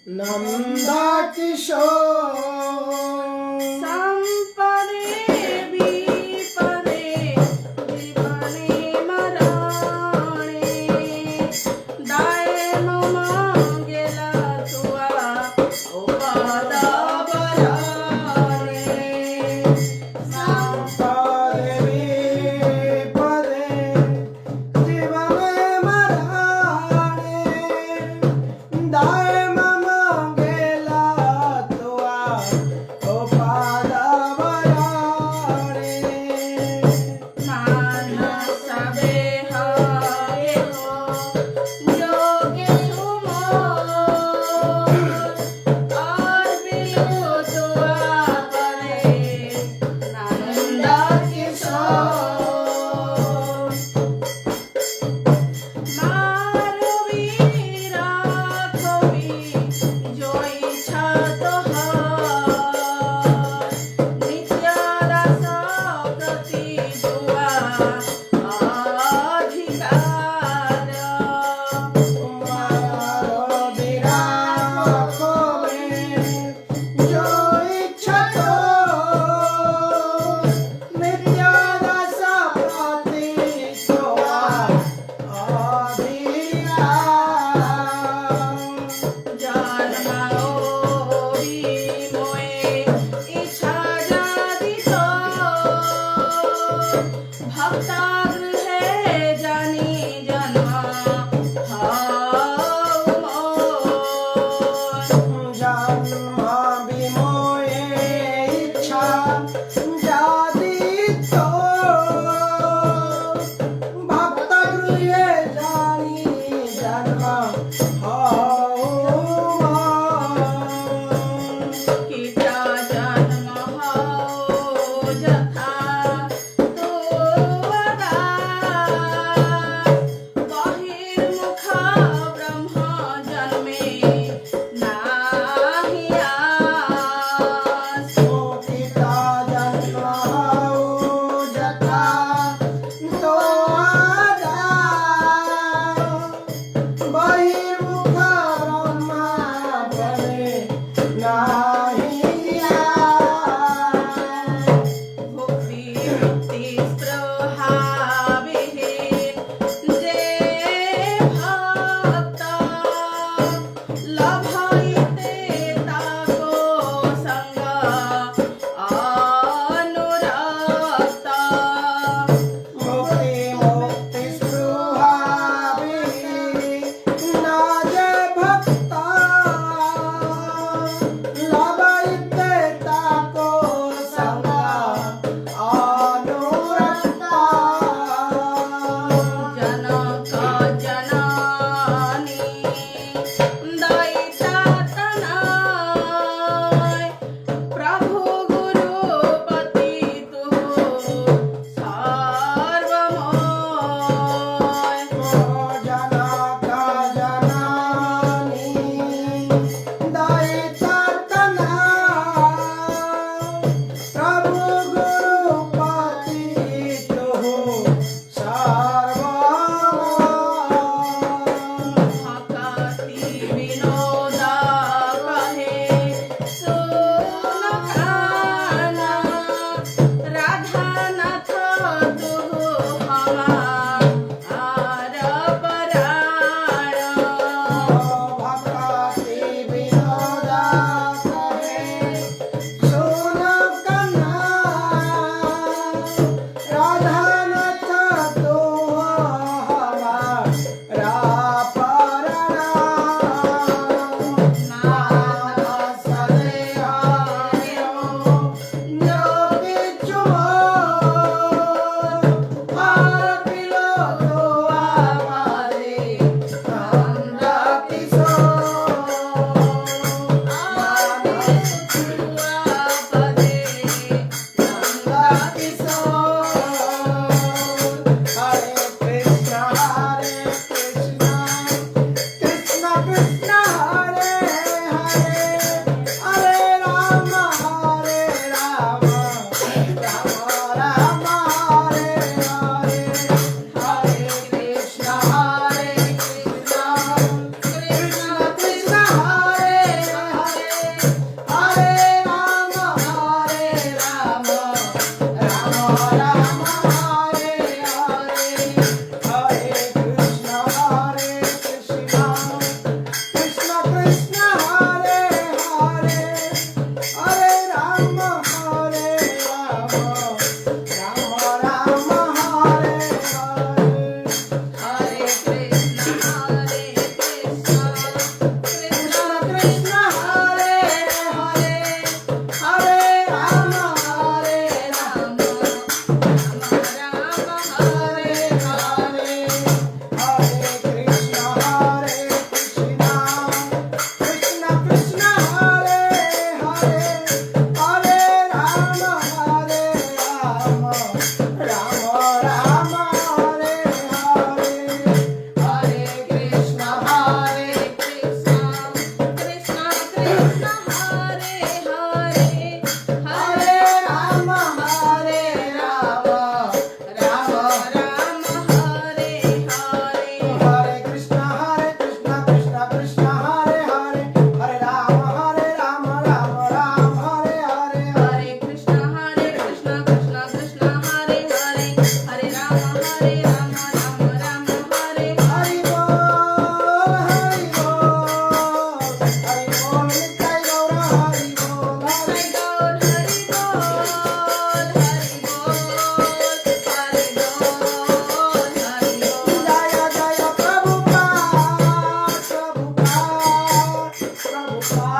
नंदा किशोर संपदे विपदे जीवने मरणे दाय मांगेला तुआ उपाद बराणे संपदे विपदे जीवने मरणे दाय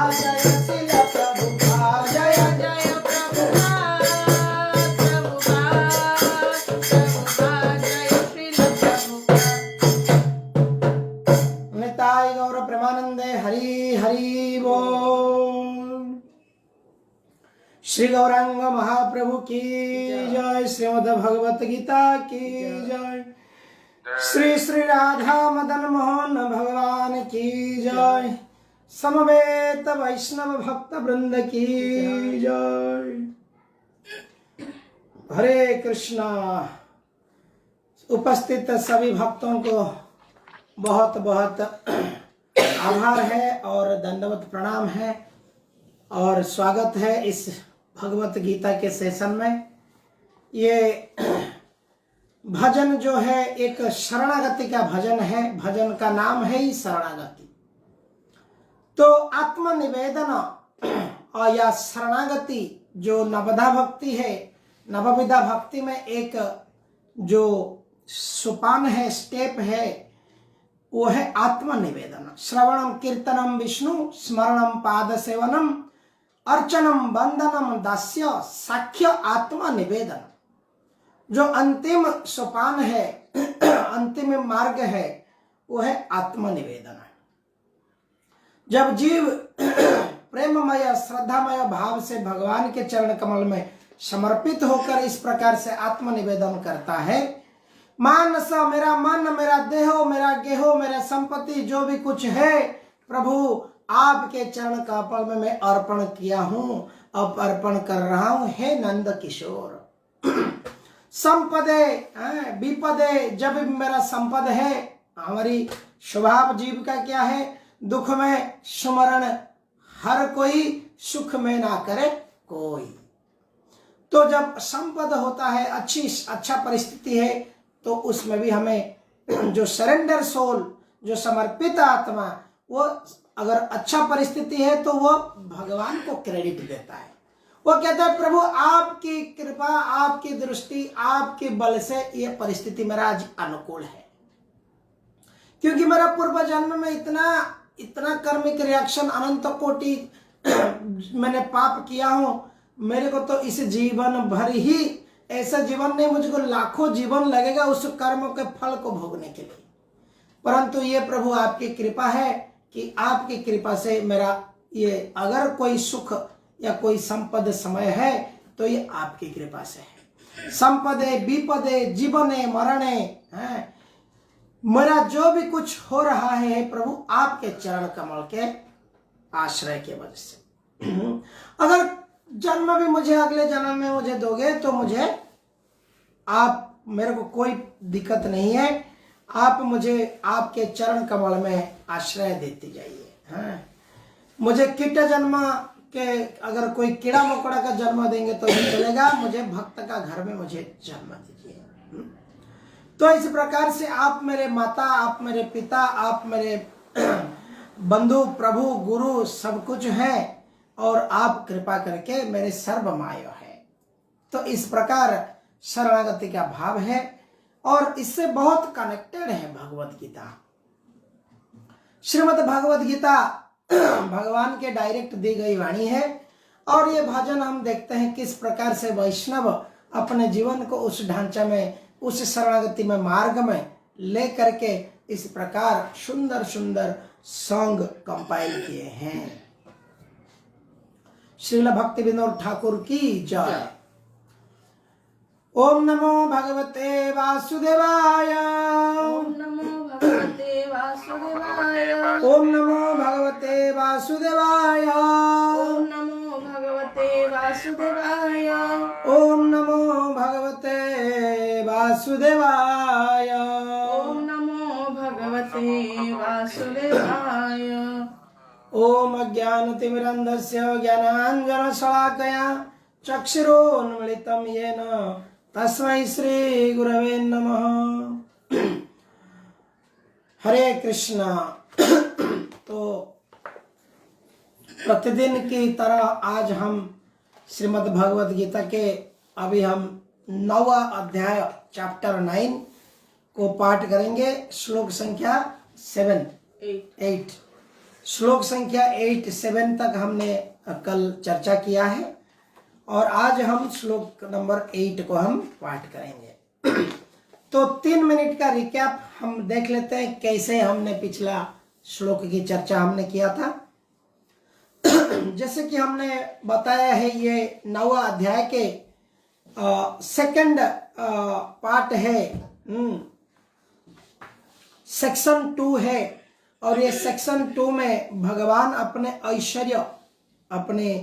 जय श्रील प्रभुपाद जय जय प्रभुपाद जय श्रील प्रभुपाद। निताय गौर प्रेमानंदे हरि हरि बोल। श्री गौरांग महाप्रभु की जय। श्रीमद् भगवत गीता की जय। श्री श्री राधा मदन मोहन भगवान की जय। समवेत वैष्णव भक्त वृंद की जय। हरे कृष्णा। उपस्थित सभी भक्तों को बहुत बहुत आभार है और दंडवत प्रणाम है और स्वागत है इस भगवत गीता के सेशन में। ये भजन जो है एक शरणागति का भजन है। भजन का नाम है ही शरणागति। तो आत्मनिवेदन और या शरणागति जो नवधा भक्ति है, नवविधा भक्ति में एक जो सोपान है, स्टेप है, वो है आत्मनिवेदन। श्रवणम कीर्तनम विष्णु स्मरणम पाद सेवनम अर्चनम वंदनम दास्य साख्य आत्मनिवेदन। जो अंतिम सोपान है, अंतिम मार्ग है, वो है आत्मनिवेदन। जब जीव प्रेममय श्रद्धामय भाव से भगवान के चरण कमल में समर्पित होकर इस प्रकार से आत्मनिवेदन करता है, मानस मेरा मन, मेरा देहो, मेरा गेहो, मेरा संपत्ति जो भी कुछ है प्रभु आपके चरण कमल में मैं अर्पण किया हूं, अब अर्पण कर रहा हूं। हे नंद किशोर। संपदे विपदे, जब भी मेरा संपद है, हमारी स्वभाव जीव का क्या है, दुख में सुमरण हर कोई, सुख में ना करे कोई। तो जब संपद होता है, अच्छा परिस्थिति है, तो उसमें भी हमें जो सरेंडर सोल, जो समर्पित आत्मा, वो अगर अच्छा परिस्थिति है तो वो भगवान को क्रेडिट देता है। वो कहता है प्रभु आपकी कृपा, आपकी दृष्टि, आपके बल से ये परिस्थिति मेरा आज अनुकूल है, क्योंकि मेरा पूर्व जन्म में इतना कर्मिक रिएक्शन अनंत कोटि मैंने पाप किया हूं। मेरे को तो इस जीवन भर ही ऐसा जीवन नहीं, मुझको लाखों जीवन लगेगा उस कर्म के फल को भोगने के लिए। परंतु ये प्रभु आपकी कृपा है कि आपकी कृपा से मेरा ये अगर कोई सुख या कोई संपद समय है तो ये आपकी कृपा से है। संपदे विपदे जीवने मरणे हैं, मेरा जो भी कुछ हो रहा है प्रभु आपके चरण कमल के आश्रय के वजह से। अगर जन्म भी मुझे अगले जन्म में मुझे दोगे तो मुझे आप, मेरे को कोई दिक्कत नहीं है, आप मुझे आपके चरण कमल में आश्रय देते जाइए। हाँ, मुझे कीट जन्म के, अगर कोई कीड़ा मकोड़ा का जन्म देंगे तो भी चलेगा, मुझे भक्त का घर में मुझे जन्म दीजिए। तो इस प्रकार से आप मेरे माता, आप मेरे पिता, आप मेरे बंधु, प्रभु, गुरु सब कुछ है और आप कृपा करके मेरे सर्वमाय है। तो इस प्रकार शरणागति का भाव है और इससे बहुत कनेक्टेड है भगवत गीता। श्रीमद् भगवत गीता भगवान के डायरेक्ट दी गई वाणी है और ये भजन हम देखते हैं किस प्रकार से वैष्णव अपने जीवन को उस ढांचा में, उस शरणागति में, मार्ग में ले करके इस प्रकार सुंदर सुंदर सॉन्ग कंपाइल किए हैं। श्रील भक्ति विनोद ठाकुर की जय। ओम नमो भगवते वासुदेवाय। ओम नमो भगवते वासुदेवाय। ओम नमो भगवते वासुदेवाय। ओम नमो भगवते वासुदेवाय। ओम नमो भगवते वासुदेवाय। ओम नमो भगवते वासुदेवाय। ओम अज्ञानतिमिरन्धस्य ज्ञानाञ्जनशलाकया चक्षुरोन्मिलितं येन तस्मै श्री गुरवे नमः। हरे कृष्णा। तो प्रतिदिन की तरह आज हम श्रीमद् भगवत गीता के अभी हम 9वां अध्याय चैप्टर 9 को पाठ करेंगे। श्लोक संख्या 8। श्लोक संख्या 8-7 तक हमने कल चर्चा किया है और आज हम श्लोक नंबर 8 को हम पाठ करेंगे। तो 3 मिनट का रिकैप हम देख लेते हैं कैसे हमने पिछला श्लोक की चर्चा हमने किया था। जैसे कि हमने बताया है ये 9वां अध्याय के सेकंड पार्ट है, सेक्शन 2 है और ये सेक्शन 2 में भगवान अपने ऐश्वर्य, अपने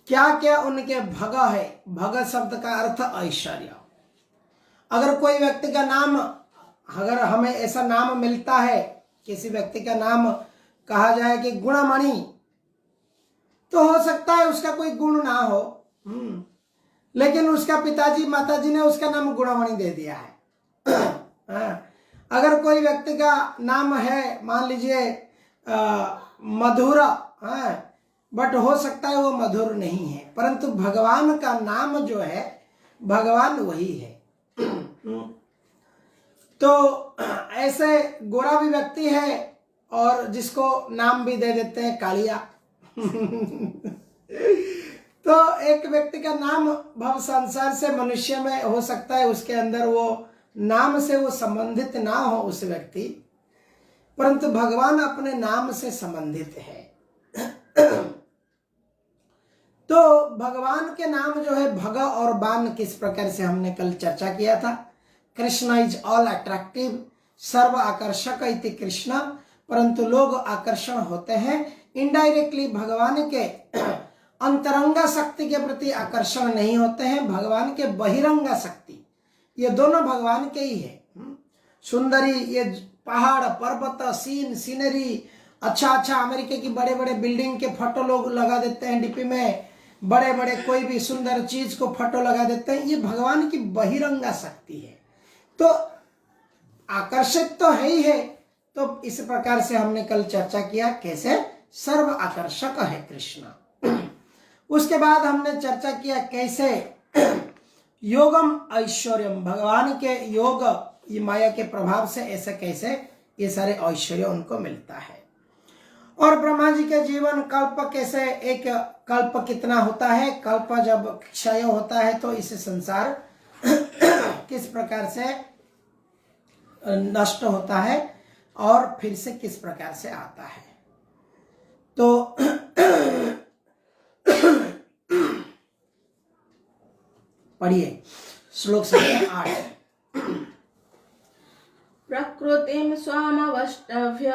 क्या क्या उनके भग है, भग शब्द का अर्थ ऐश्वर्य। अगर कोई व्यक्ति का नाम, अगर हमें ऐसा नाम मिलता है, किसी व्यक्ति का नाम कहा जाए कि गुणमणि, तो हो सकता है उसका कोई गुण ना हो, लेकिन उसका पिताजी माताजी ने उसका नाम गुणमणि दे दिया है। अगर कोई व्यक्ति का नाम है मान लीजिए मधुर, बट हो सकता है वो मधुर नहीं है, परंतु भगवान का नाम जो है भगवान वही है। तो ऐसे गोरा भी व्यक्ति है और जिसको नाम भी दे देते हैं कालिया। तो एक व्यक्ति का नाम भव संसार से मनुष्य में हो सकता है उसके अंदर वो नाम से वो संबंधित ना हो उस व्यक्ति, परंतु भगवान अपने नाम से संबंधित है। तो भगवान के नाम जो है भग और बान, किस प्रकार से हमने कल चर्चा किया था। कृष्ण इज ऑल अट्रैक्टिव, सर्व आकर्षक इति कृष्ण, परंतु लोग आकर्षण होते हैं इनडायरेक्टली, भगवान के अंतरंगा शक्ति के प्रति आकर्षण नहीं होते हैं, भगवान के बहिरंगा शक्ति, ये दोनों भगवान के ही है। सुंदरी, ये पहाड़ पर्वत, सीनरी, अच्छा अमेरिका की बड़े बड़े बिल्डिंग के फोटो लोग लगा देते हैं डीपी में, बड़े बड़े कोई भी सुंदर चीज को फोटो लगा देते हैं, ये भगवान की बहिरंगा शक्ति है। तो आकर्षित तो है ही है। तो इस प्रकार से हमने कल चर्चा किया कैसे सर्व आकर्षक है कृष्ण। उसके बाद हमने चर्चा किया कैसे योगम ऐश्वर्यम, भगवान के योग, ये माया के प्रभाव से ऐसे कैसे ये सारे ऐश्वर्य उनको मिलता है। और ब्रह्मा जी के जीवन कल्प कैसे, एक कल्प कितना होता है, कल्प जब क्षय होता है तो इस संसार किस प्रकार से नष्ट होता है और फिर से किस प्रकार से आता है। तो पढ़िए श्लोक संख्या 8। प्रकृतिं स्वामवष्टभ्य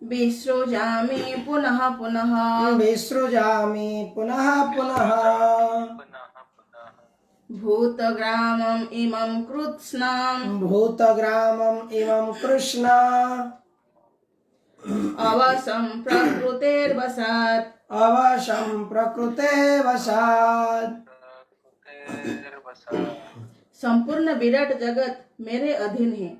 विसृजामि पुनः पुनः भूतग्रामम् इमं कृत्स्ना अवशं प्रकृतेर्वशात् संपूर्ण विराट जगत मेरे अधीन है।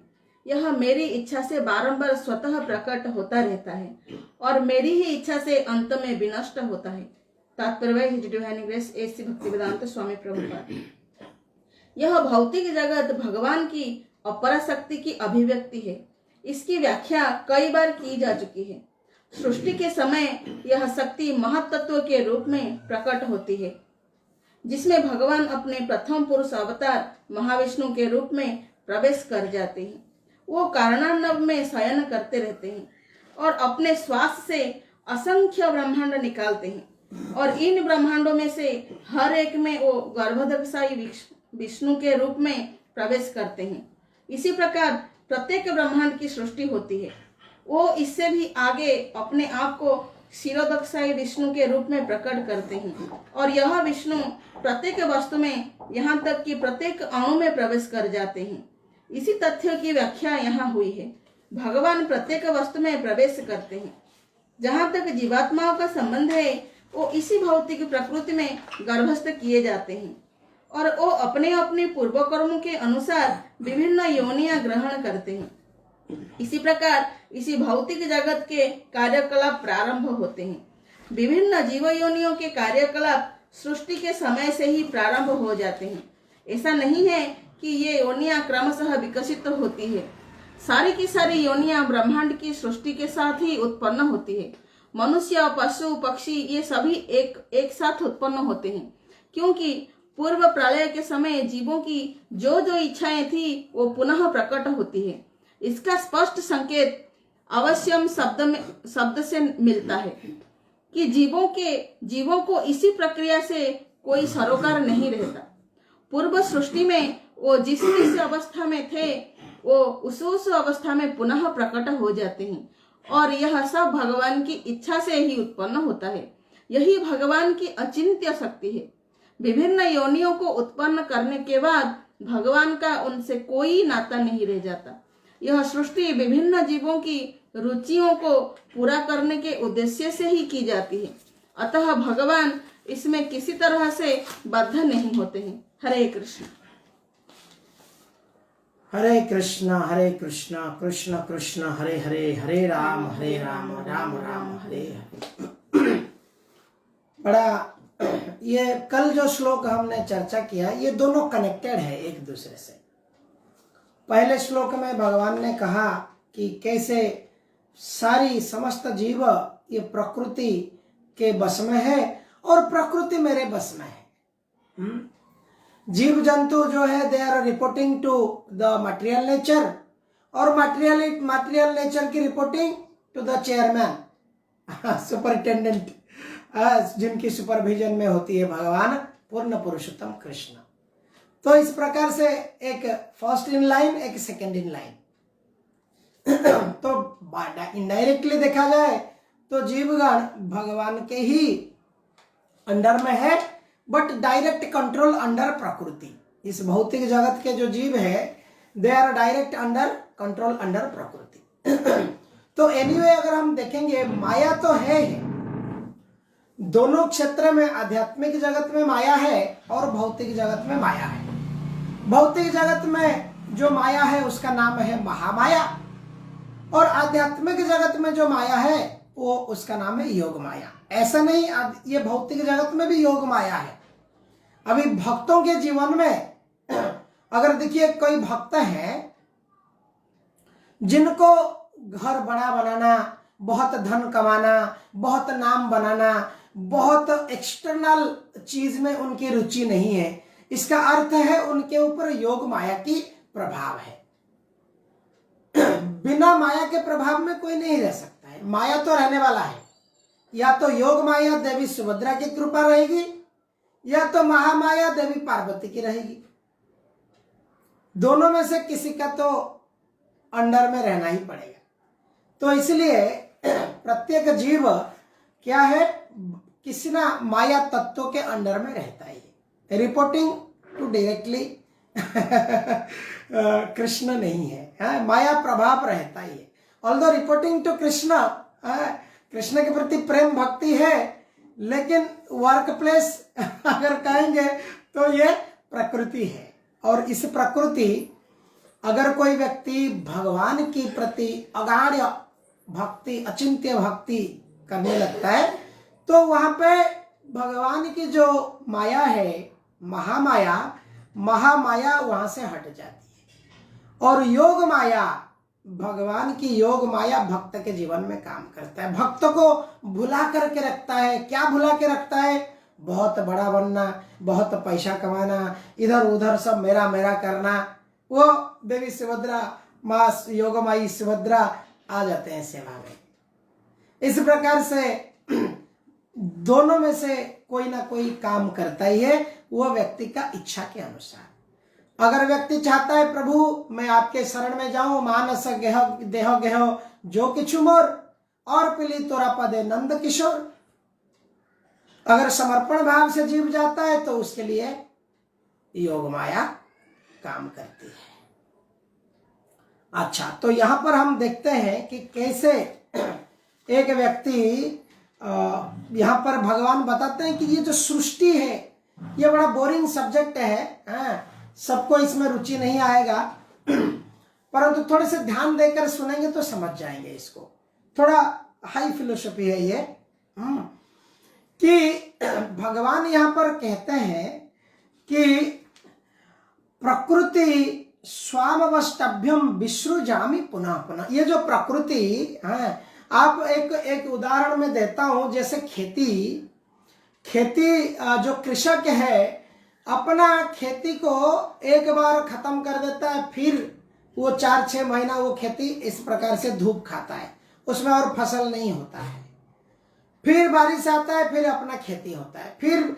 यह मेरी इच्छा से बारंबार स्वतः प्रकट होता रहता है और मेरी ही इच्छा से अंत में विनष्ट होता है। तात्पर्य his divine grace A C Bhaktivedanta Swami Prabhupada. यह भौतिक जगत भगवान की अपराशक्ति की अभिव्यक्ति है। इसकी व्याख्या कई बार की जा चुकी है। सृष्टि के समय यह शक्ति महत्त्व के रूप में प्रकट होती है, जिसमें भगवान अपने प्रथम पुरुष अवतार महाविष्णु के रूप में प्रवेश कर जाते हैं। वो कारणार्णव में शयन करते रहते हैं और अपने श्वास से असंख्य ब्रह्मांड निकालते हैं और इन ब्रह्मांडों में से हर एक में वो गर्भोदकशायी विष्णु के रूप में प्रवेश करते हैं। इसी प्रकार प्रत्येक ब्रह्मांड की सृष्टि होती है। वो इससे भी आगे अपने आप को क्षीरोदकशायी विष्णु के रूप में प्रकट करते हैं और यह विष्णु प्रत्येक वस्तु में, यहाँ तक कि प्रत्येक अणु में प्रवेश कर जाते हैं। इसी तथ्य की व्याख्या यहाँ हुई है। भगवान प्रत्येक वस्तु में प्रवेश करते हैं। जहाँ तक जीवात्माओं का संबंध है, वो इसी भौतिक प्रकृति में गर्भस्थ किए जाते हैं और वो अपने अपने पूर्व कर्मों के अनुसार विभिन्न योनियां ग्रहण करते हैं। इसी प्रकार इसी भौतिक जगत के कार्यकलाप प्रारंभ होते हैं। विभिन्न जीव योनियों के कार्यकलाप सृष्टि के समय से ही प्रारंभ हो जाते हैं। ऐसा नहीं है कि ये योनियां क्रमशः विकसित होती है। सारी की सारी योनियां ब्रह्मांड की सृष्टि के साथ ही उत्पन्न होती है। मनुष्य, पशु, पक्षी ये सभी एक साथ उत्पन्न होते हैं, क्योंकि पूर्व प्रलय के समय जीवों की जो जो इच्छाएं थी वो पुनः प्रकट होती है। इसका स्पष्ट संकेत अवश्यम शब्द से मिलता है कि जीवों को इसी प्रक्रिया से कोई सरोकार नहीं रहता। पूर्व सृष्टि में वो जिस अवस्था में थे वो उस अवस्था में पुनः प्रकट हो जाते हैं, और यह सब भगवान की इच्छा से ही उत्पन्न होता है। यही भगवान की अचिंत्य शक्ति है। विभिन्न योनियों को उत्पन्न करने के बाद भगवान का उनसे कोई नाता नहीं रह जाता। यह सृष्टि विभिन्न जीवों की रुचियों को पूरा करने के उद्देश्य से ही की जाती है, अतः भगवान इसमें किसी तरह से बद्ध नहीं होते हैं। हरे कृष्ण। हरे कृष्णा कृष्ण कृष्ण हरे हरे, हरे राम राम राम हरे हरे। बड़ा ये कल जो श्लोक हमने चर्चा किया ये दोनों कनेक्टेड है एक दूसरे से। पहले श्लोक में भगवान ने कहा कि कैसे सारी समस्त जीव ये प्रकृति के बस में है और प्रकृति मेरे बस में है। जीव जंतु जो है they are reporting to the material nature, और मटेरियल नेचर की reporting to the chairman, superintendent, जिनकी सुपरविजन में होती है भगवान पूर्ण पुरुषोत्तम कृष्ण। तो इस प्रकार से एक फर्स्ट इन लाइन, एक सेकंड इन लाइन। तो इनडायरेक्टली देखा जाए तो जीवगण भगवान के ही अंडर में है, बट डायरेक्ट कंट्रोल अंडर प्रकृति। इस भौतिक जगत के जो जीव है they are direct under control under प्रकृति। तो एनीवे अगर हम देखेंगे माया तो है, दोनों क्षेत्र में आध्यात्मिक जगत में माया है और भौतिक जगत में माया है। भौतिक जगत में जो माया है उसका नाम है महामाया, और आध्यात्मिक जगत में जो माया है वो उसका नाम है योग माया। ऐसा नहीं ये भौतिक जगत में भी योग माया है। अभी भक्तों के जीवन में अगर देखिए कोई भक्त है जिनको घर बड़ा बनाना, बहुत धन कमाना, बहुत नाम बनाना, बहुत एक्सटर्नल चीज में उनकी रुचि नहीं है, इसका अर्थ है उनके ऊपर योग माया की प्रभाव है। बिना माया के प्रभाव में कोई नहीं रह सकता है। माया तो रहने वाला है, या तो योग माया देवी सुभद्रा की कृपा रहेगी, या तो महामाया देवी पार्वती की रहेगी। दोनों में से किसी का तो अंडर में रहना ही पड़ेगा। तो इसलिए प्रत्येक जीव क्या है, किसी ना माया तत्व के अंडर में रहता है। रिपोर्टिंग टू डायरेक्टली कृष्ण नहीं है, माया प्रभाव रहता ही है। Although reporting to Krishna, Krishna के प्रति प्रेम भक्ति है, लेकिन वर्क प्लेस अगर कहेंगे तो ये प्रकृति है। और इस प्रकृति अगर कोई व्यक्ति भगवान की प्रति अगाढ़ भक्ति, अचिंत्य भक्ति करने लगता है तो वहां पे भगवान की जो माया है महामाया वहां से हट जाती है, और योग माया, भगवान की योग माया भक्त के जीवन में काम करता है। भक्त को भुला करके रखता है। क्या भुला के रखता है? बहुत बड़ा बनना, बहुत पैसा कमाना, इधर उधर सब मेरा मेरा करना। वो देवी सुभद्रा, माँ योग माई सुभद्रा आ जाते हैं सेवा में। इस प्रकार से दोनों में से कोई ना कोई काम करता ही है, वो व्यक्ति का इच्छा के अनुसार। अगर व्यक्ति चाहता है प्रभु मैं आपके शरण में जाऊं, मानस देह गेह जो किछु मोर, और पिली तोरा पदे नंद किशोर, अगर समर्पण भाव से जीव जाता है तो उसके लिए योग माया काम करती है। अच्छा, तो यहां पर हम देखते हैं कि कैसे एक व्यक्ति, यहां पर भगवान बताते हैं कि ये जो सृष्टि है ये बड़ा बोरिंग सब्जेक्ट है, सबको इसमें रुचि नहीं आएगा, परंतु थोड़े से ध्यान देकर सुनेंगे तो समझ जाएंगे इसको। थोड़ा हाई फिलोसफी है ये, कि भगवान यहां पर कहते हैं कि प्रकृति स्वामवष्टभ्यम विसृजामि पुनः पुनः। ये जो प्रकृति है, आप एक उदाहरण में देता हूं, जैसे खेती जो कृषक है अपना खेती को एक बार खत्म कर देता है, फिर वो 4-6 महीना वो खेती इस प्रकार से धूप खाता है, उसमें और फसल नहीं होता है। फिर बारिश आता है, फिर अपना खेती होता है, फिर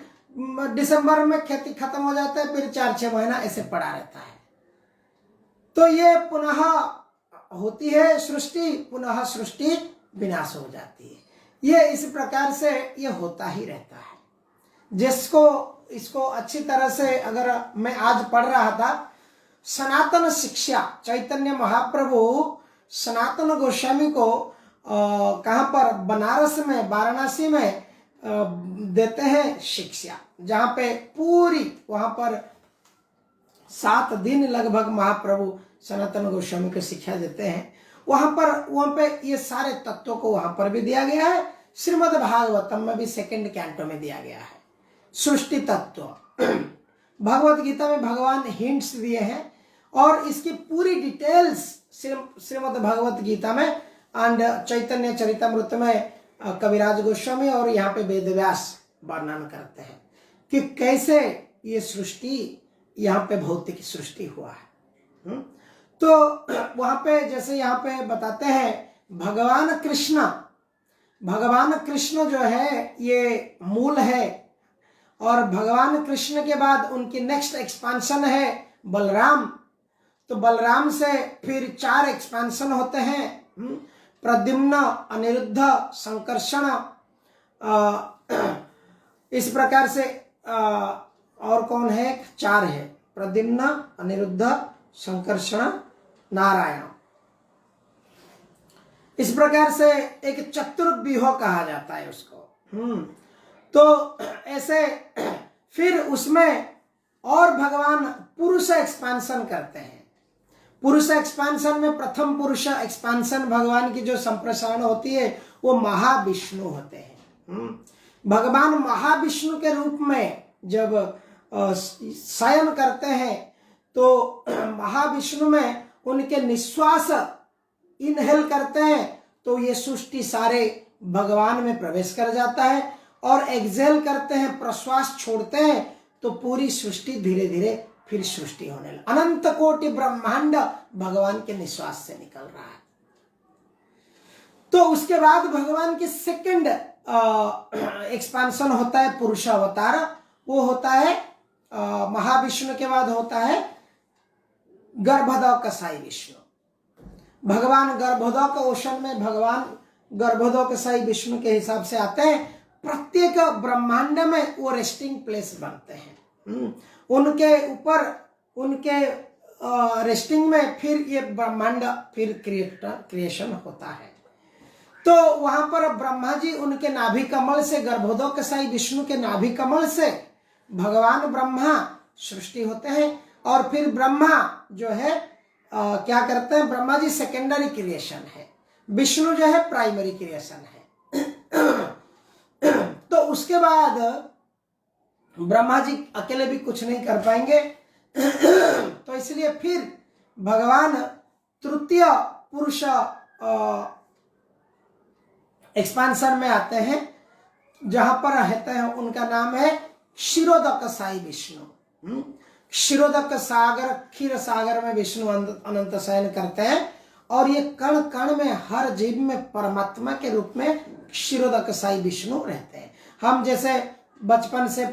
दिसंबर में खेती खत्म हो जाता है, फिर 4-6 महीना ऐसे पड़ा रहता है। तो ये पुनः होती है सृष्टि, पुनः सृष्टि विनाश हो जाती है। ये इस प्रकार से ये होता ही रहता है। इसको अच्छी तरह से अगर मैं आज पढ़ रहा था, सनातन शिक्षा चैतन्य महाप्रभु सनातन गोस्वामी को कहाँ पर, बनारस में, वाराणसी में देते हैं शिक्षा, जहाँ पे पूरी वहां पर 7 दिन लगभग महाप्रभु सनातन गोस्वामी को शिक्षा देते हैं। वहां पे ये सारे तत्वों को वहां पर भी दिया गया है। श्रीमद् भागवतम में भी 2nd कैंटो में दिया गया है सृष्टि तत्व। भगवत गीता में भगवान हिंट्स दिए हैं और इसकी पूरी डिटेल्स श्रीमद् भगवत गीता में एंड चैतन्य चरितमृत में कविराज गोस्वामी और यहाँ पे वेदव्यास वर्णन करते हैं कि कैसे ये सृष्टि, यहाँ पे भौतिक सृष्टि हुआ है। तो वहां पे जैसे यहाँ पे बताते हैं भगवान कृष्ण जो है ये मूल है, और भगवान कृष्ण के बाद उनकी नेक्स्ट एक्सपांशन है बलराम। तो बलराम से फिर 4 एक्सपांशन होते हैं, प्रद्युम्न, अनिरुद्ध, संकर्षण, इस प्रकार से और कौन है, 4 है, प्रद्युम्न, अनिरुद्ध, संकर्षण, नारायण। इस प्रकार से एक चतुर्व्यूह कहा जाता है उसको। तो ऐसे फिर उसमें और भगवान पुरुष एक्सपांशन करते हैं। पुरुष एक्सपांशन में प्रथम पुरुष एक्सपांशन भगवान की जो संप्रसारण होती है वो महाविष्णु होते हैं। भगवान महाविष्णु के रूप में जब शयन करते हैं तो महाविष्णु में उनके निश्वास इनहेल करते हैं तो ये सृष्टि सारे भगवान में प्रवेश कर जाता है, और एक्सहेल करते हैं, प्रश्वास छोड़ते हैं तो पूरी सृष्टि धीरे धीरे फिर सृष्टि होने लगी। अनंत कोटि ब्रह्मांड भगवान के निश्वास से निकल रहा है। तो उसके बाद भगवान की 2nd एक्सपांशन होता है पुरुष अवतार। वो होता है महाविष्णु के बाद होता है गर्भोदक कसाई विष्णु। भगवान गर्भोदक ओशन में भगवान गर्भोदक कसाई विष्णु के हिसाब से आते हैं। प्रत्येक ब्रह्मांड में वो रेस्टिंग प्लेस बनते हैं। उनके ऊपर उनके रेस्टिंग में फिर ये ब्रह्मांड फिर क्रिएशन होता है। तो वहां पर ब्रह्मा जी उनके नाभि कमल से, गर्भोदक कसाई विष्णु के नाभि कमल से भगवान ब्रह्मा सृष्टि होते हैं, और फिर ब्रह्मा जो है क्या करते हैं, ब्रह्मा जी सेकेंडरी क्रिएशन है, विष्णु जो है प्राइमरी क्रिएशन है। तो उसके बाद ब्रह्मा जी अकेले भी कुछ नहीं कर पाएंगे, तो इसलिए फिर भगवान तृतीय पुरुष एक्सपांशन में आते हैं, जहां पर रहते हैं उनका नाम है क्षीरोदक साई विष्णु। क्षीरोदक सागर, क्षीर सागर में विष्णु अनंत शयन करते हैं, और ये कण कण में हर जीव में परमात्मा के रूप में क्षीरोदक साई विष्णु रहते हैं। हम जैसे बचपन से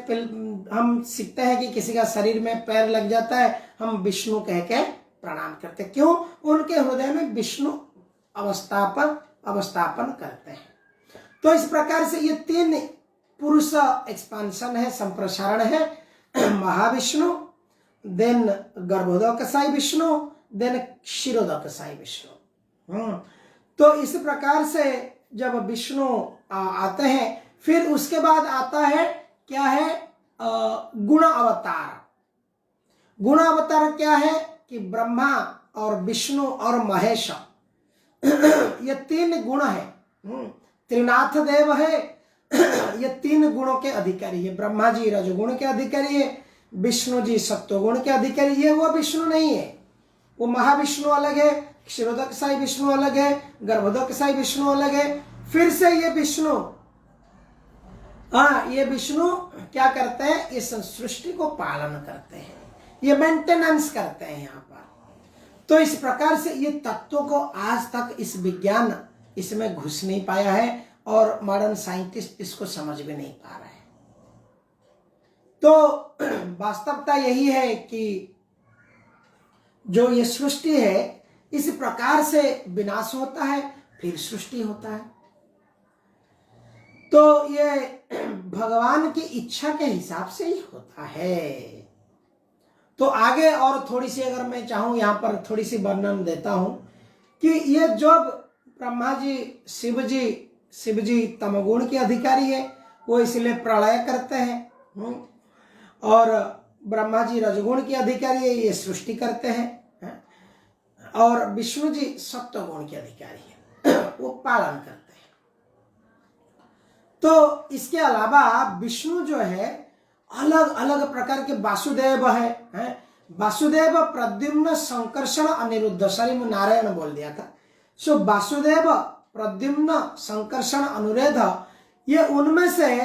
हम सीखते हैं कि किसी का शरीर में पैर लग जाता है, हम विष्णु कह के प्रणाम करते हैं। क्यों? उनके हृदय में विष्णु अवस्थापन करते हैं। तो इस प्रकार से ये 3 पुरुष एक्सपांशन है, संप्रसारण है। Mahavishnu, then Garbhodakashayi Vishnu, then Kshirodakashayi Vishnu. तो इस प्रकार से जब विष्णु आते हैं, फिर उसके बाद आता है क्या है, गुण अवतार। गुण अवतार क्या है कि ब्रह्मा और विष्णु और महेश, ये 3 गुण है। त्रिनाथ देव है, ये 3 गुणों के अधिकारी है। ब्रह्मा जी रजगुण के अधिकारी है, विष्णु जी सत्वगुण के अधिकारी, ये वो विष्णु नहीं है। वो महाविष्णु अलग है, क्षीरोदकसाई विष्णु अलग है, गर्भोदकसाई विष्णु अलग है। फिर से ये विष्णु, हाँ, ये विष्णु क्या करते हैं, इस सृष्टि को पालन करते हैं, ये मेंटेनेंस करते हैं यहाँ पर। तो इस प्रकार से ये तत्वों को आज तक इस विज्ञान इसमें घुस नहीं पाया है और मॉडर्न साइंटिस्ट इसको समझ भी नहीं पा रहे हैं। तो वास्तवता यही है कि जो ये सृष्टि है इस प्रकार से विनाश होता है, फिर सृष्टि होता है। तो ये भगवान की इच्छा के हिसाब से ही होता है। तो आगे और थोड़ी सी अगर मैं चाहूं यहाँ पर थोड़ी सी वर्णन देता हूं कि ये जो ब्रह्मा जी शिव जी तमगुण के अधिकारी है, वो इसलिए प्रलय करते हैं, और ब्रह्मा जी रजगुण के अधिकारी है, ये सृष्टि करते हैं, और विष्णु जी सत्वगुण के अधिकारी है, वो पालन करते हैं। तो इसके अलावा विष्णु जो है अलग अलग प्रकार के वासुदेव है, वासुदेव प्रद्युम्न संकर्षण अनिरुद्ध, सॉरी मैं नारायण बोल दिया था। सो वासुदेव प्रद्युम्न संकर्षण अनुरुद्ध, ये उनमें से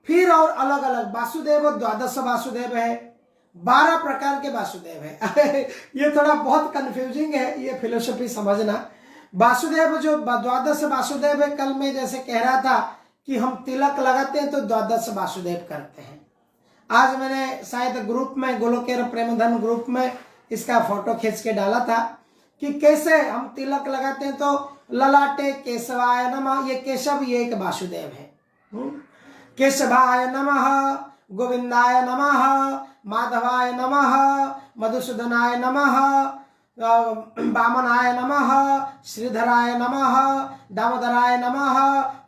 फिर और अलग अलग वासुदेव, द्वादश वासुदेव है, 12 प्रकार के वासुदेव है। ये थोड़ा बहुत कंफ्यूजिंग है, ये फिलोसफी समझना। वासुदेव जो द्वादश वासुदेव है, कल मैं जैसे कह रहा था कि हम तिलक लगाते हैं तो द्वादश वासुदेव करते हैं। आज मैंने शायद ग्रुप में, गोलोकेर प्रेमधन ग्रुप में इसका फोटो खींच के डाला था कि कैसे हम तिलक लगाते हैं तो ललाटे केशवाय नमः, ये केशव ये एक वासुदेव है। केशवाय नमः, गोविंदाय नमः, माधवाय नमः, मधुसूदनाय नमः, वामनाय नमः, श्रीधराय नमः, दामोदराय नमः,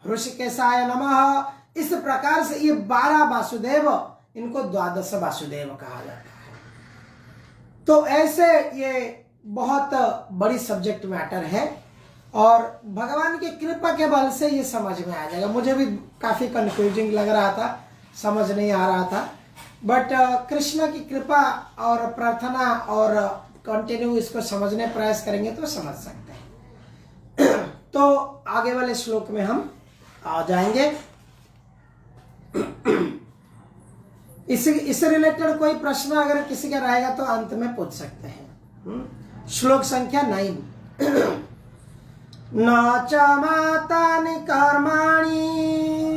ऋषिकेशाय नमः। इस प्रकार से ये 12 वासुदेव, इनको द्वादश वासुदेव कहा जाता है। तो ऐसे ये बहुत बड़ी सब्जेक्ट मैटर है और भगवान की कृपा के बल से ये समझ में आ जाएगा। मुझे भी काफी कंफ्यूजिंग लग रहा था, समझ नहीं आ रहा था, बट कृष्ण की कृपा और प्रार्थना और कंटिन्यू इसको समझने प्रयास करेंगे तो समझ सकते हैं। तो आगे वाले श्लोक में हम आ जाएंगे। इससे रिलेटेड कोई प्रश्न अगर किसी का रहेगा तो अंत में पूछ सकते हैं। श्लोक संख्या 9। न च मातानि कर्माणि,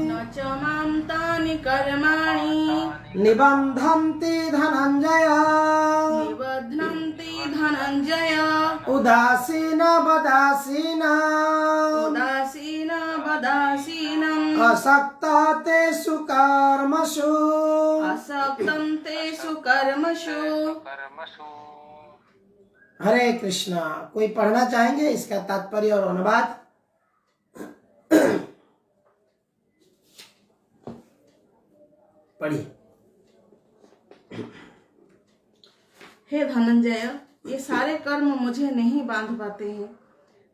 न च मां तानि कर्माणि निबन्धन्ति धनञ्जय, निबध्नन्ति धनञ्जय, उदासीन वदासीन, उदासीन वदासीनम्, असक्ता तेषु कर्मसु, असक्तं तेषु कर्मसु। हरे कृष्णा। कोई पढ़ना चाहेंगे इसका तात्पर्य और अनुवाद? पढ़िए। हे धनंजय, ये सारे कर्म मुझे नहीं बांध पाते हैं।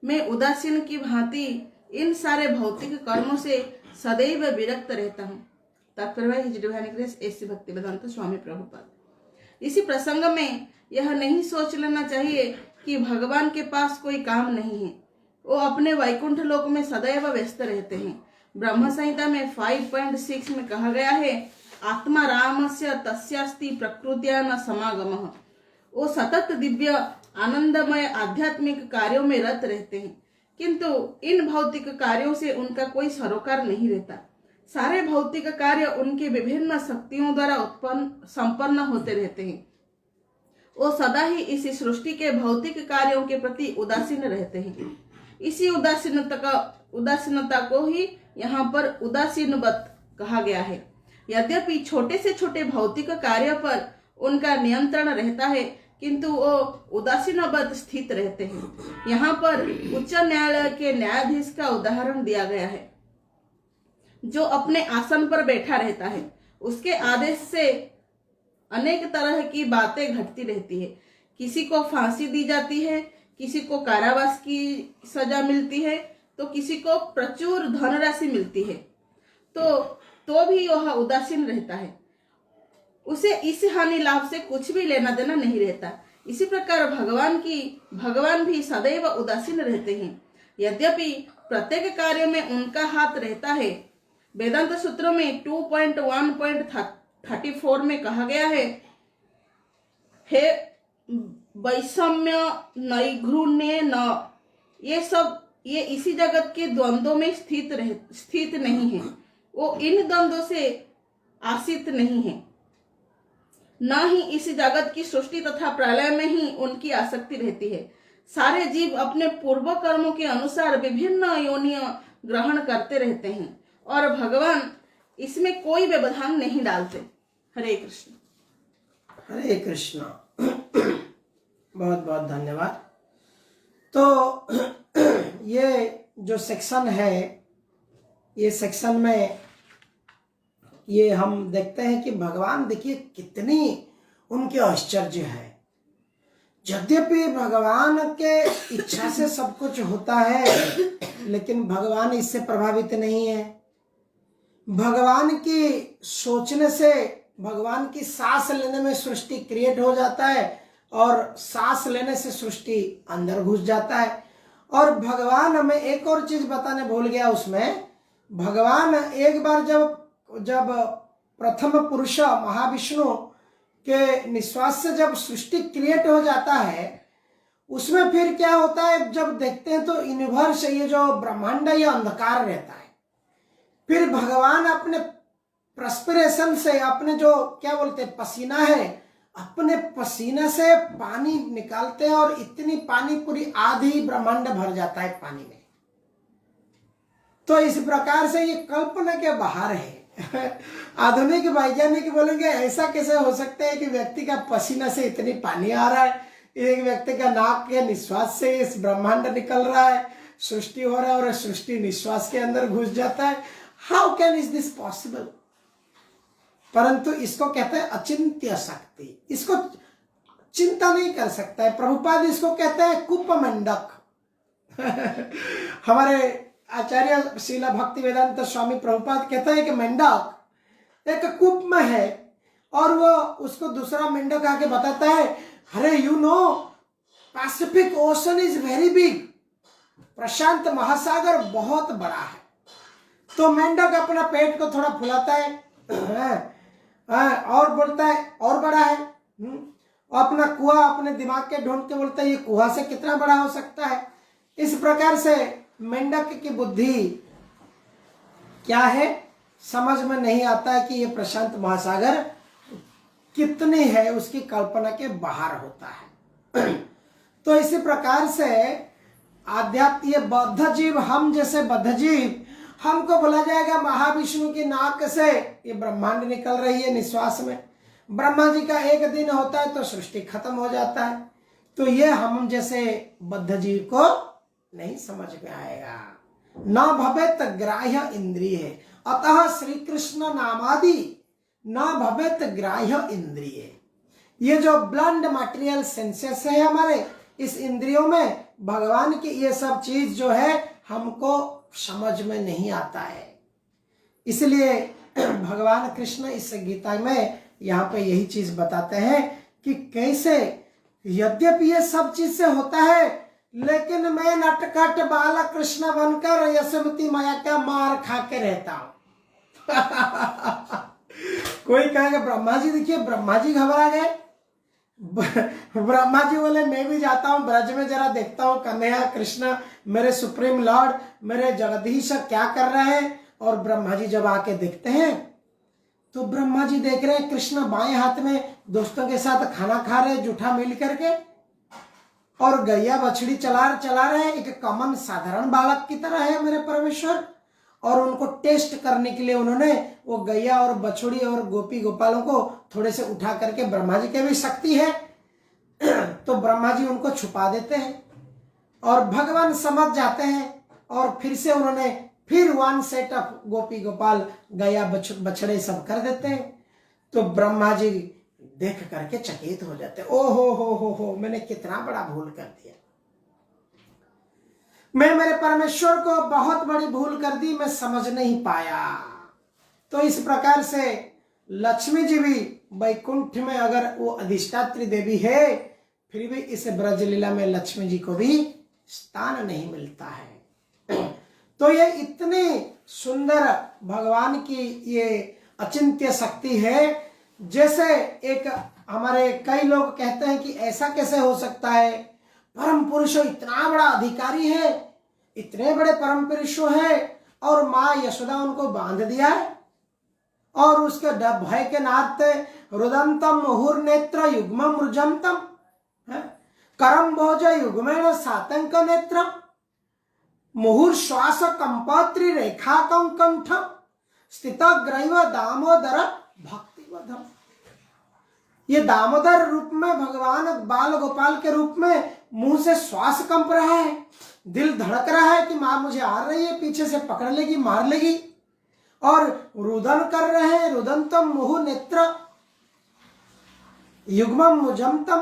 मैं उदासीन की भांति इन सारे भौतिक कर्मों से सदैव विरक्त रहता हूँ। तात्पर्य हिज डिवाइन ग्रेस ऐसी भक्ति वेदांत स्वामी प्रभुपाद। इसी प्रसंग में यह नहीं सोच लेना चाहिए कि भगवान के पास कोई काम नहीं है, वो अपने वैकुंठ लोक में सदैव व्यस्त रहते हैं। ब्रह्म संहिता में 5.6 में कहा गया है, आत्मा रामस्य तस्यास्ति प्रकृत्या न समागमः। वो सतत दिव्य आनंदमय आध्यात्मिक कार्यों में रत रहते हैं, किंतु इन भौतिक कार्यों से उनका कोई सरोकार नहीं रहता। सारे भौतिक कार्य उनके विभिन्न शक्तियों द्वारा संपन्न होते रहते हैं। वो सदा ही इसी सृष्टि के भौतिक कार्यों के प्रति उदासीन रहते हैं। इसी उदासीनता को ही यहाँ पर उदासीनवत कहा गया है। यद्यपि छोटे से छोटे भौतिक कार्य पर उनका नियंत्रण रहता है, किंतु वो उदासीनवत स्थित रहते हैं। यहाँ पर उच्च न्यायालय के न्यायाधीश का उदाहरण दिया गया है, जो अपने आसन पर बैठा रहता है। उसके आदेश से अनेक तरह की बातें घटती रहती है। किसी को फांसी दी जाती है, किसी को कारावास की सजा मिलती है, तो किसी को प्रचुर धनराशि मिलती है। तो भी वह उदासीन रहता है। उसे इस हानि लाभ से कुछ भी लेना देना नहीं रहता। इसी प्रकार भगवान भी सदैव उदासीन रहते हैं, यद्यपि प्रत्येक कार्य में उनका हाथ रहता है। वेदांत सूत्रों में 2.1.34 में कहा गया है, हे वैषम्य नैघृण्य न, ये इसी जगत के द्वंद्वों में स्थित नहीं है, वो इन द्वंद्वों से आश्रित नहीं है, न ही इस जगत की सृष्टि तथा प्रलय में ही उनकी आसक्ति रहती है। सारे जीव अपने पूर्व कर्मों के अनुसार विभिन्न योनियां ग्रहण करते रहते हैं और भगवान इसमें कोई व्यवधान नहीं डालते। हरे कृष्ण। हरे कृष्ण। बहुत बहुत धन्यवाद। तो ये जो सेक्शन है, ये सेक्शन में ये हम देखते हैं कि भगवान देखिए कितनी उनके आश्चर्य है। यद्यपि भगवान के इच्छा से सब कुछ होता है, लेकिन भगवान इससे प्रभावित नहीं है। भगवान की सोचने से, भगवान की सांस लेने में सृष्टि क्रिएट हो जाता है और सांस लेने से सृष्टि अंदर घुस जाता है। और भगवान हमें एक और चीज बताने भूल गया उसमें, भगवान एक बार जब प्रथम पुरुष महाविष्णु के निश्वास से जब सृष्टि क्रिएट हो जाता है, उसमें फिर क्या होता है, जब देखते हैं तो यूनिवर्स, ये जो ब्रह्मांड ये अंधकार रहता है। फिर भगवान अपने प्रस्पिरेशन से, अपने जो क्या बोलते हैं पसीना है, अपने पसीने से पानी निकालते हैं और इतनी पानी पूरी आधी ब्रह्मांड भर जाता है पानी में। तो इस प्रकार से ये कल्पना के बाहर है। आधुनिक वैज्ञानिक बोलेंगे ऐसा कैसे हो सकता है कि व्यक्ति का पसीना से इतनी पानी आ रहा है, एक व्यक्ति का नाक के निश्वास से इस ब्रह्मांड निकल रहा है, सृष्टि हो रहा है और सृष्टि निश्वास के अंदर घुस जाता है। How can is this possible? परंतु इसको कहते हैं अचिंत्य शक्ति, इसको चिंता नहीं कर सकता है। प्रभुपाद इसको कहते हैं कुपमंडक। हमारे आचार्य श्रीला भक्ति वेदांत स्वामी प्रभुपाद कहते हैं कि मेंढक एक कूप में है और वो उसको दूसरा मेंढक आके बताता है, अरे you know Pacific Ocean is very big, प्रशांत महासागर बहुत बड़ा है। तो मेंढक अपना पेट को थोड़ा फुलाता है और बोलता है और बड़ा है। और अपना कुआं अपने दिमाग के ढूंढ के बोलता है ये कुआं से कितना बड़ा हो सकता है। इस प्रकार से मेंढक की बुद्धि क्या है, समझ में नहीं आता है कि ये प्रशांत महासागर कितनी है, उसकी कल्पना के बाहर होता है। तो इसी प्रकार से आध्यात्म, ये बद्ध जीव, हम जैसे बद्ध जीव, हमको बोला जाएगा महाविष्णु की नाक से ये ब्रह्मांड निकल रही है निश्वास में। ब्रह्मा जी का एक दिन होता है तो सृष्टि खत्म हो जाता है। तो ये हम जैसे बद्ध जीव को नहीं समझ में आएगा। न भवेत ग्राह्य इंद्रिय, अतः श्री कृष्ण नामादि न भवेत ग्राह्य इंद्रिय। ये जो ब्लंड मटेरियल सेंसेस है हमारे, इस इंद्रियों में भगवान की ये सब चीज जो है हमको समझ में नहीं आता है। इसलिए भगवान कृष्ण इस गीता में यहाँ पे यही चीज बताते हैं कि कैसे यद्यपि ये सब चीज से होता है, लेकिन मैं नटखट बाला कृष्ण बनकर यशोमती मैया का मार खा के रहता हूं। कोई कहेगा ब्रह्मा जी, देखिए ब्रह्मा जी घबरा गए। ब्रह्मा जी बोले मैं भी जाता हूँ ब्रज में, जरा देखता हूँ कन्हैया कृष्ण मेरे सुप्रीम लॉर्ड मेरे जगदीश क्या कर रहे हैं। और ब्रह्मा जी जब आके देखते हैं तो ब्रह्मा जी देख रहे हैं कृष्ण बाएं हाथ में दोस्तों के साथ खाना खा रहे, जूठा मिल करके, और गैया बछड़ी चला रहे हैं, एक कॉमन साधारण बालक की तरह है मेरे परमेश्वर। और उनको टेस्ट करने के लिए उन्होंने वो गैया और बछड़ी और गोपी गोपालों को थोड़े से उठा करके, ब्रह्मा जी के भी शक्ति है तो ब्रह्मा जी उनको छुपा देते हैं और भगवान समझ जाते हैं। और फिर से उन्होंने फिर वन सेट ऑफ गोपी गोपाल गैया बछड़े सब कर देते हैं। तो ब्रह्मा जी देख करके चकित हो जाते हैं, ओ हो मैंने कितना बड़ा भूल कर दिया, मैं मेरे परमेश्वर को बहुत बड़ी भूल कर दी, मैं समझ नहीं पाया। तो इस प्रकार से लक्ष्मी जी भी वैकुंठ में अगर वो अधिष्ठात्री देवी है, फिर भी इस ब्रज लीला में लक्ष्मी जी को भी स्थान नहीं मिलता है। तो ये इतनी सुंदर भगवान की ये अचिंत्य शक्ति है। जैसे एक हमारे कई लोग कहते हैं कि ऐसा कैसे हो सकता है, परम पुरुषों इतना बड़ा अधिकारी है, इतने बड़े परम पुरुषों है और माँ यशोदा उनको बांध दिया है और उसके भय के नाते रुदंतम मुहुर नेत्र युग्म रुजंतम करम भोज युग्मेण सातंक नेत्र मुहुर श्वास कंपात्री रेखा कंठ स्थित ग्रैव दामोदर भक्तिवधम। ये दामोदर रूप में भगवान बाल गोपाल के रूप में मुंह से श्वास कंप रहा है, दिल धड़क रहा है कि मां मुझे आ रही है, पीछे से पकड़ लेगी, मार लेगी, और रुदन कर रहे हैं, रुदंतम मुहु नेत्र युग्मम मुजमतम।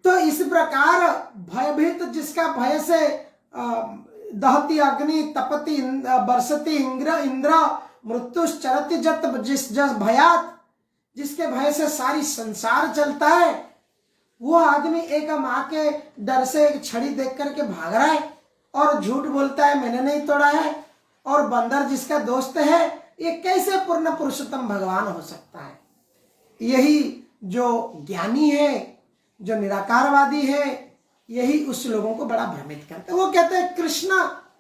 तो इस प्रकार भयभीत, जिसका भय से दहती अग्नि तपति बरसती इंद्र मृत्युश्चरति जत जिस भयात, जिसके भय से सारी संसार चलता है, वो आदमी एक माँ के डर से एक छड़ी देख करके भाग रहा है और झूठ बोलता है मैंने नहीं तोड़ा है, और बंदर जिसका दोस्त है, ये कैसे पूर्ण पुरुषोत्तम भगवान हो सकता है। यही जो ज्ञानी है, जो निराकारवादी है, यही उस लोगों को बड़ा भ्रमित करते हैं। वो कहते हैं कृष्ण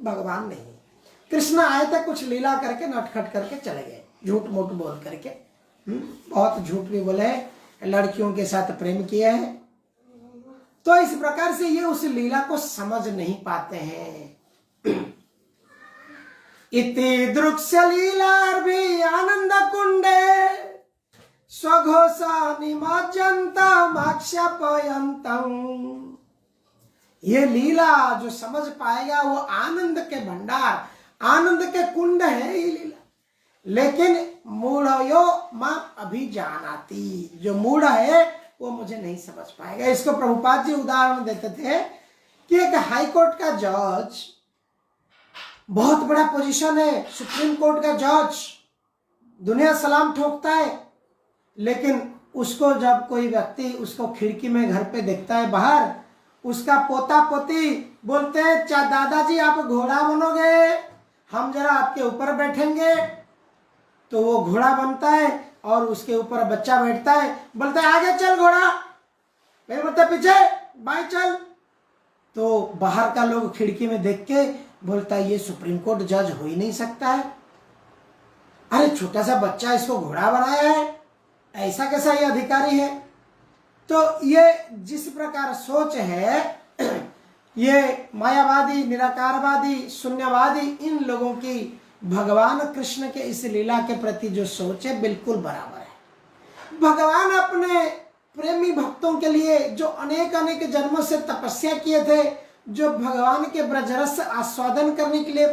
भगवान नहीं, कृष्ण आए थे कुछ लीला करके नटखट करके चले गए, झूठ मूठ बोल करके, बहुत झूठ भी बोले, लड़कियों के साथ प्रेम किया है। तो इस प्रकार से ये उस लीला को समझ नहीं पाते हैं। इति दृक्ष्य लीला भी आनंद कुंडे स्वघोषा निमज्जन्तमाक्षेपयन्तम्। ये लीला जो समझ पाएगा वो आनंद के भंडार, आनंद के कुंड है ये लीला। लेकिन मूढ़यो मां अभिजानाति, जो मूढ़ है वो मुझे नहीं समझ पाएगा। इसको प्रभुपाद जी उदाहरण देते थे कि एक हाई कोर्ट का जज, बहुत बड़ा पोजीशन है, सुप्रीम कोर्ट का जज, दुनिया सलाम ठोकता है, लेकिन उसको जब कोई व्यक्ति उसको खिड़की में घर पे देखता है बाहर, उसका पोता पोती बोलते हैं दादाजी आप घोड़ा बनोगे, हम जरा आपके ऊपर बैठेंगे, तो वो घोड़ा बनता है और उसके ऊपर बच्चा बैठता है, बोलता है आगे चल घोड़ा, फिर बोलता है पीछे बाएं चल। तो बाहर का लोग खिड़की में देख के बोलता है ये सुप्रीम कोर्ट जज हो ही नहीं सकता है, अरे छोटा सा बच्चा इसको घोड़ा बनाया है, ऐसा कैसा ये अधिकारी है। तो ये जिस प्रकार सोच है, ये मायावादी, निराकारवादी, शून्यवादी, इन लोगों की भगवान कृष्ण के इस लीला के प्रति जो सोच है बिल्कुल बराबर है। भगवान अपने प्रेमी भक्तों के लिए जो अनेक अनेक जन्मों से तपस्या किए थे, जो भगवान के ब्रजरस आस्वादन करने के लिए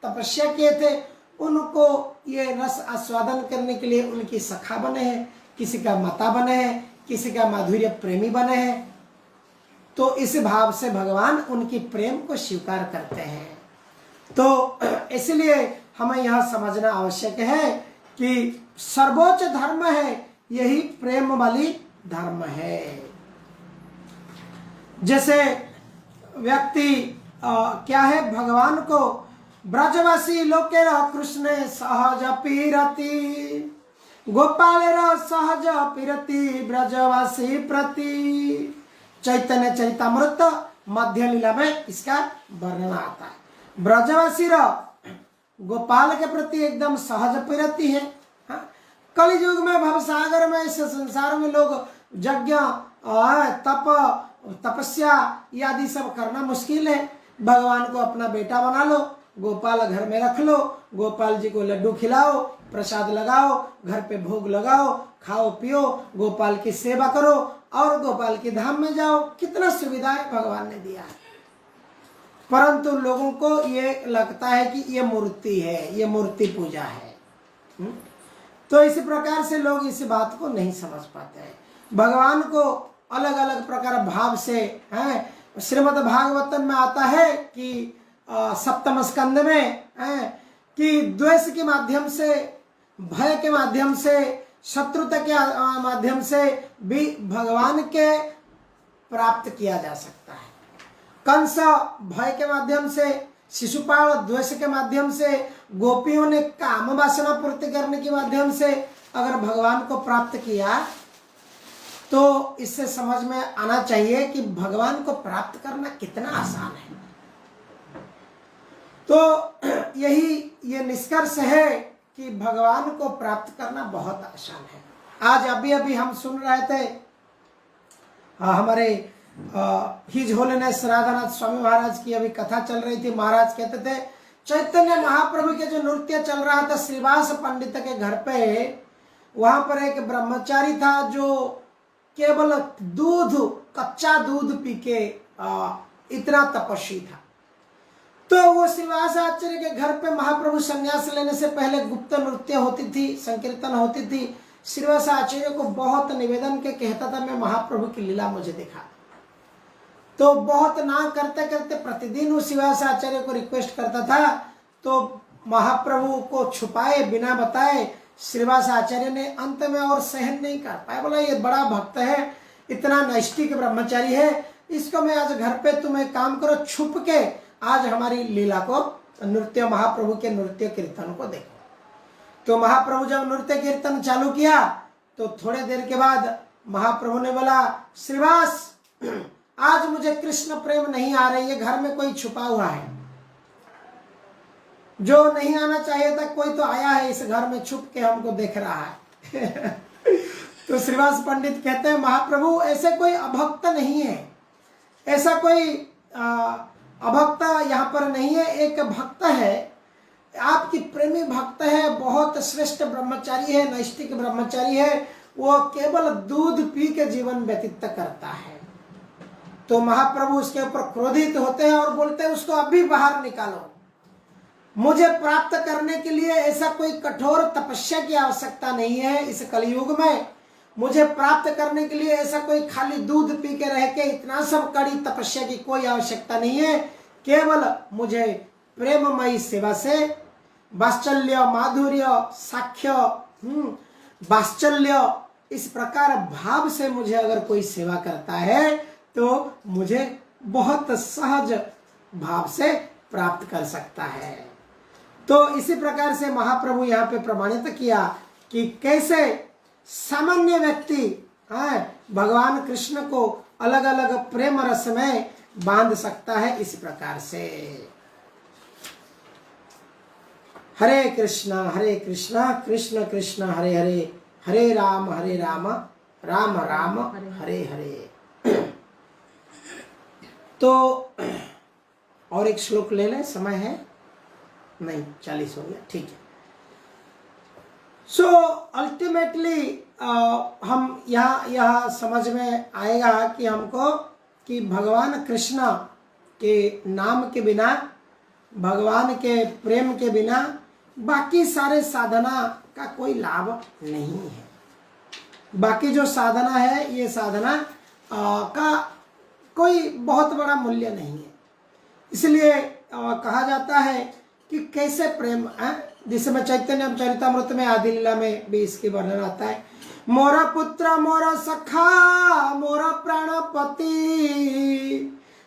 तपस्या किए थे, उनको ये रस आस्वादन करने के लिए उनकी सखा बने हैं, किसी का माता बने हैं, किसी का माधुर्य प्रेमी बने हैं। तो इस भाव से भगवान उनकी प्रेम को स्वीकार करते हैं। तो इसलिए हमें यह समझना आवश्यक है कि सर्वोच्च धर्म है यही प्रेम वाली धर्म है। जैसे व्यक्ति क्या है, भगवान को ब्रजवासी लोकेर कृष्ण सहज पीरति, गोपालेर सहज पीरति ब्रजवासी प्रति। चैतन्य चरितामृत मध्य लीला में इसका वर्णन आता है। ब्रजवासी गोपाल के प्रति एकदम सहज पीरति है। कलि युग में भवसागर में, इस संसार में लोग यज्ञ तप तपस्या आदि सब करना मुश्किल है। भगवान को अपना बेटा बना लो, गोपाल घर में रख लो, गोपाल जी को लड्डू खिलाओ, प्रसाद लगाओ, घर पे भोग लगाओ, खाओ पियो, गोपाल की सेवा करो और गोपाल के धाम में जाओ। कितना सुविधाएं भगवान ने दिया है। परंतु लोगों को ये लगता है कि ये मूर्ति है, ये मूर्ति पूजा है। तो इसी प्रकार से लोग इस बात को नहीं समझ पाते हैं। भगवान को अलग अलग प्रकार भाव से हैं। श्रीमद् भागवतम में आता है कि सप्तम स्कंद में कि द्वेष के माध्यम से, भय के माध्यम से शत्रुता के माध्यम से भी भगवान के प्राप्त किया जा सकता है। कंस भय के माध्यम से, शिशुपाल द्वेष के माध्यम से, गोपियों ने काम वासना पूर्ति करने के माध्यम से अगर भगवान को प्राप्त किया तो इससे समझ में आना चाहिए कि भगवान को प्राप्त करना कितना आसान है। तो ये निष्कर्ष है कि भगवान को प्राप्त करना बहुत आसान है। आज अभी अभी हम सुन रहे थे, हमारे हिज होलीनेस राधानाथ स्वामी महाराज की अभी कथा चल रही थी। महाराज कहते थे चैतन्य महाप्रभु के जो नृत्य चल रहा था श्रीवास पंडित के घर पे, वहां पर एक ब्रह्मचारी था जो केवल दूध, कच्चा दूध पी के इतना तपस्वी था। तो वो श्रीवास आचार्य के घर पे महाप्रभु संन्यास लेने से पहले गुप्त नृत्य होती थी, संकीर्तन होती थी। श्रीवास आचार्य को बहुत निवेदन के कहता था मैं महाप्रभु की लीला मुझे दिखा। तो बहुत ना करते करते प्रतिदिन उस श्रीवास आचार्य को रिक्वेस्ट करता था। तो महाप्रभु को छुपाए बिना बताए श्रीवास आचार्य ने अंत में और सहन नहीं कर पाया। बोला ये बड़ा भक्त है, इतना नैष्ठिक ब्रह्मचारी है, इसको मैं आज घर पे तुम एक काम करो, छुप के आज हमारी लीला को, नृत्य, महाप्रभु के नृत्य कीर्तन को देखो। तो महाप्रभु जब नृत्य कीर्तन चालू किया तो थोड़े देर के बाद महाप्रभु ने बोला श्रीवास आज मुझे कृष्ण प्रेम नहीं आ रही है, घर में कोई छुपा हुआ है, जो नहीं आना चाहिए था कोई तो आया है इस घर में, छुप के हमको देख रहा है। तो श्रीवास पंडित कहते हैं महाप्रभु ऐसे कोई अभक्त नहीं है, ऐसा कोई अभक्त यहाँ पर नहीं है, एक भक्त है, आपकी प्रेमी भक्त है, बहुत श्रेष्ठ ब्रह्मचारी है, नैष्ठिक ब्रह्मचारी है, वो केवल दूध पी के जीवन व्यतीत करता है। तो महाप्रभु उसके ऊपर क्रोधित होते हैं और बोलते हैं उसको अभी बाहर निकालो। मुझे प्राप्त करने के लिए ऐसा कोई कठोर तपस्या की आवश्यकता नहीं है इस कलयुग में। मुझे प्राप्त करने के लिए ऐसा कोई खाली दूध पी के रह के इतना सब कड़ी तपस्या की कोई आवश्यकता नहीं है। केवल मुझे प्रेममयी सेवा से, वात्सल्य, माधुर्य, साख्य, वात्सल्य, इस प्रकार भाव से मुझे अगर कोई सेवा करता है तो मुझे बहुत सहज भाव से प्राप्त कर सकता है। तो इसी प्रकार से महाप्रभु यहाँ पे प्रमाणित किया कि कैसे सामान्य व्यक्ति भगवान कृष्ण को अलग अलग प्रेम रस में बांध सकता है। इस प्रकार से हरे कृष्णा कृष्ण कृष्ण हरे हरे, हरे राम राम राम हरे हरे। तो और एक श्लोक ले लें, समय है नहीं, 40 हो गया, ठीक है। सो अल्टीमेटली हम यह समझ में आएगा कि हमको कि भगवान कृष्ण के नाम के बिना, भगवान के प्रेम के बिना बाकी सारे साधना का कोई लाभ नहीं है। बाकी जो साधना है ये साधना का कोई बहुत बड़ा मूल्य नहीं है। इसलिए कहा जाता है कि कैसे प्रेम है, जिसमें चैतन्य चरितामृत में आदि लीला में भी इसकी वर्णन आता है। मोरा पुत्र मोरा सखा मोरा प्राणपति,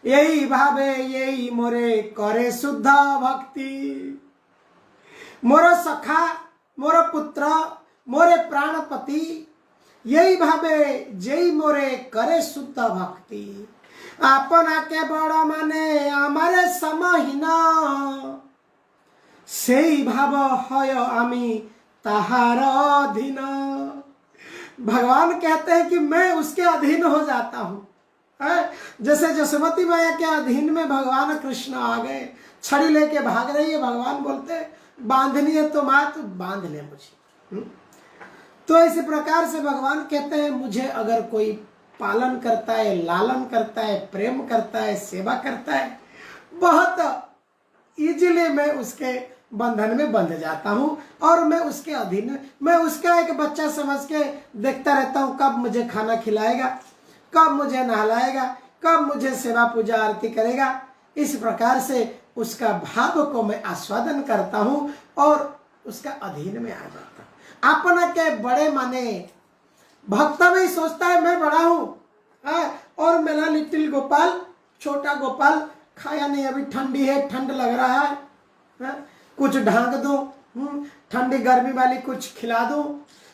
यही भावे यही मोरे करे शुद्ध भक्ति। मोरा सखा मोरा पुत्र मोरे प्राणपति, यही भावे जय मोरे करे शुद्ध भक्ति। अपना के बड़ा माने हमारे समहीना, सेई भाव हय आमी ताहार अधीन। भगवान कहते हैं कि मैं उसके अधीन हो जाता हूँ। जैसे जसवती मैया के अधीन में भगवान कृष्ण आ गए, छड़ी लेके भाग रही है, भगवान बोलते बांधनी है तो माँ तो बांध ले मुझे। तो इसी प्रकार से भगवान कहते हैं मुझे अगर कोई पालन करता है, लालन करता है, प्रेम करता है, सेवा करता है, बहुत इजीली मैं उसके बंधन में बंध जाता हूँ और मैं उसके अधीन, मैं उसका एक बच्चा समझ के देखता रहता हूँ कब मुझे खाना खिलाएगा, कब मुझे नहलाएगा, कब मुझे सेवा पूजा आरती करेगा। इस प्रकार से उसका भाव को मैं आस्वादन करता हूँ और उसका अधीन में आ जाता हूँ। अपना के बड़े माने। भक्त भी सोचता है मैं बड़ा हूं और मेरा लिटिल गोपाल, छोटा गोपाल खाया नहीं, अभी ठंडी है, ठंड लग रहा है, कुछ ढांक दूं, ठंडी गर्मी वाली कुछ खिला दूं,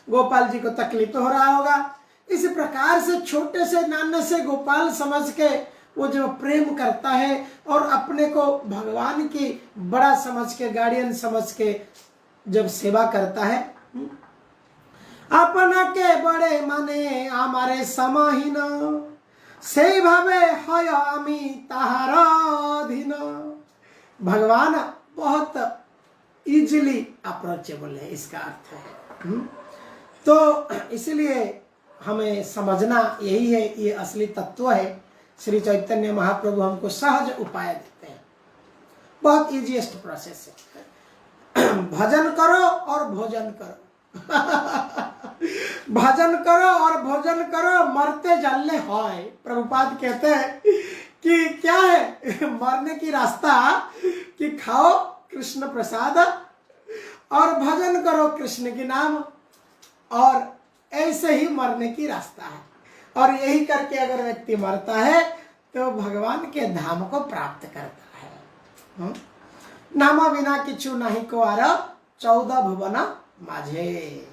गोपाल जी को तकलीफ हो रहा होगा। इस प्रकार से छोटे से नाने से गोपाल समझ के वो जो प्रेम करता है और अपने को भगवान की बड़ा समझ के, गार्डियन समझ के जब सेवा करता है, अपना के बड़े माने हमारे समाहीन, से भावे हय आमी ताहार अधीन। भगवान बहुत इजीली अप्रोचेबल है, इसका अर्थ है। तो इसलिए हमें समझना यही है, ये असली तत्व है। श्री चैतन्य महाप्रभु हमको सहज उपाय देते हैं, बहुत इजीएस्ट प्रोसेस है। भजन करो और भोजन करो भजन करो और भोजन करो, मरते जलने होय। प्रभुपाद कहते हैं कि क्या है मरने की रास्ता, कि खाओ कृष्ण प्रसाद और भजन करो कृष्ण के नाम, और ऐसे ही मरने की रास्ता है। और यही करके अगर व्यक्ति मरता है तो भगवान के धाम को प्राप्त करता है। नामा बिना किछु नहीं को आर 14 भुवन माझे।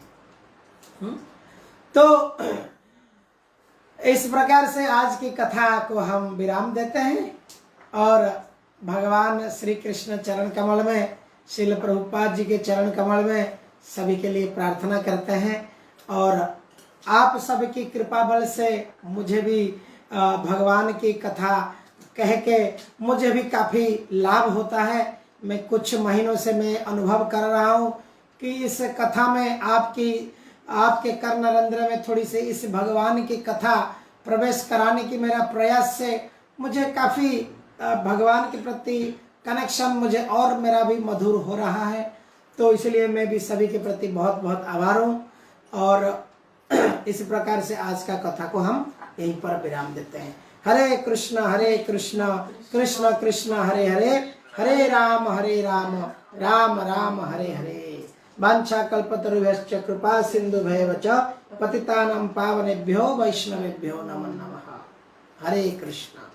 तो इस प्रकार से आज की कथा को हम विराम देते हैं और भगवान श्री कृष्ण चरण कमल में, श्रील प्रभुपाद जी के चरण कमल में सभी के लिए प्रार्थना करते हैं। और आप सबकी कृपा बल से मुझे भी भगवान की कथा कह के मुझे भी काफ़ी लाभ होता है। मैं कुछ महीनों से मैं अनुभव कर रहा हूँ कि इस कथा में आपके कर्णरंध्र में थोड़ी सी इस भगवान की कथा प्रवेश कराने की मेरा प्रयास से मुझे काफ़ी भगवान के प्रति कनेक्शन मुझे और मेरा भी मधुर हो रहा है। तो इसलिए मैं भी सभी के प्रति बहुत बहुत आभार हूँ। और इस प्रकार से आज का कथा को हम यहीं पर विराम देते हैं। हरे कृष्ण कृष्ण कृष्ण हरे हरे, हरे राम राम राम हरे हरे। वाञ्छा कल्पतरुभ्यश्च कृपा सिन्धुभ्येव च पतितानां पावनेभ्यो वैष्णवेभ्यो नमो नमः। हरे कृष्ण।